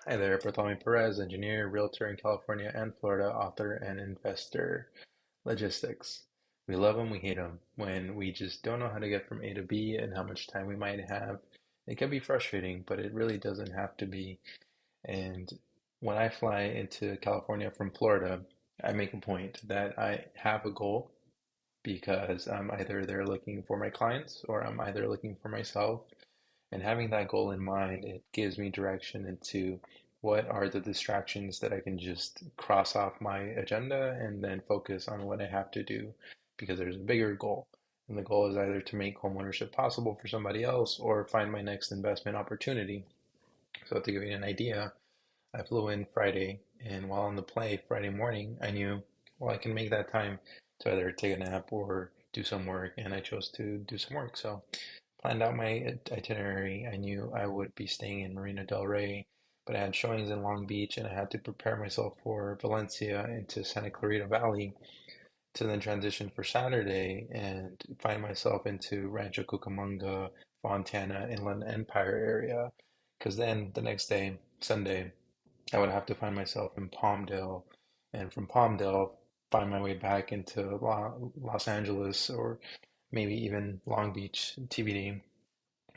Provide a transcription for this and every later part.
Hi there, Bartholomew Perez, engineer, realtor in California and Florida, author and investor. Logistics. We love them, we hate them. When we just don't know how to get from A to B and how much time we might have, it can be frustrating, but it really doesn't have to be. And when I fly into California from Florida, I make a point that I have a goal because I'm either there looking for my clients or I'm either looking for myself. And having that goal in mind, it gives me direction into what are the distractions that I can just cross off my agenda and then focus on what I have to do because there's a bigger goal. And the goal is either to make homeownership possible for somebody else or find my next investment opportunity. So to give you an idea, I flew in Friday, and while on the plane Friday morning, I knew, well, I can make that time to either take a nap or do some work, and I chose to do some work. So planned out my itinerary. I knew I would be staying in Marina del Rey, but I had showings in Long Beach, and I had to prepare myself for Valencia into Santa Clarita Valley to then transition for Saturday and find myself into Rancho Cucamonga, Fontana, Inland Empire area. Because then the next day, Sunday, I would have to find myself in Palmdale, and from Palmdale, find my way back into Los Angeles or maybe even Long Beach, TBD.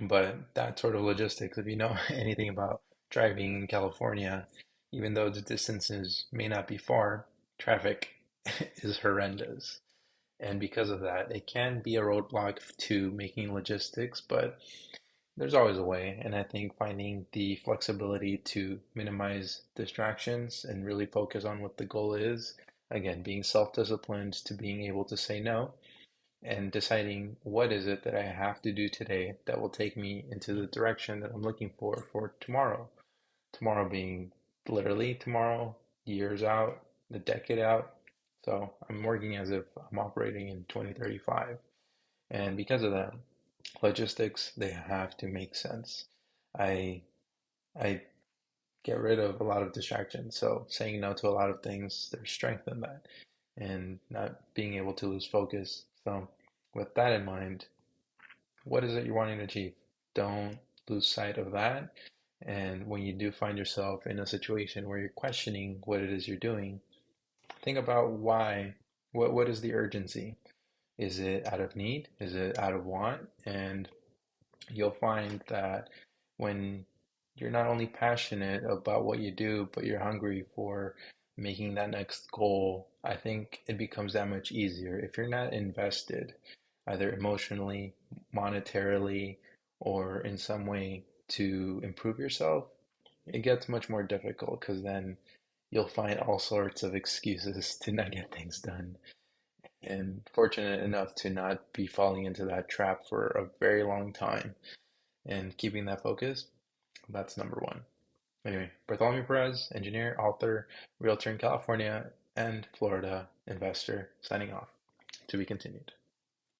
But that sort of logistics, if you know anything about driving in California, even though the distances may not be far, traffic is horrendous. And because of that, it can be a roadblock to making logistics, but there's always a way. And I think finding the flexibility to minimize distractions and really focus on what the goal is, again, being self-disciplined to being able to say no and deciding what is it that I have to do today that will take me into the direction that I'm looking for tomorrow. Tomorrow being literally tomorrow, years out, the decade out. So I'm working as if I'm operating in 2035. And because of that, logistics, they have to make sense. I I get rid of a lot of distractions. So saying no to a lot of things, there's strength in that and not being able to lose focus. So with that in mind, what is it you're wanting to achieve? Don't lose sight of that. And when you do find yourself in a situation where you're questioning what it is you're doing, think about why. What is the urgency? Is it out of need? Is it out of want? And you'll find that when you're not only passionate about what you do, but you're hungry for making that next goal, I think it becomes that much easier. If you're not invested, either emotionally, monetarily, or in some way to improve yourself, it gets much more difficult because then you'll find all sorts of excuses to not get things done. And fortunate enough to not be falling into that trap for a very long time and keeping that focus, that's number one. Anyway, Bartholomew Perez, engineer, author, realtor in California and Florida, investor, signing off. To be continued.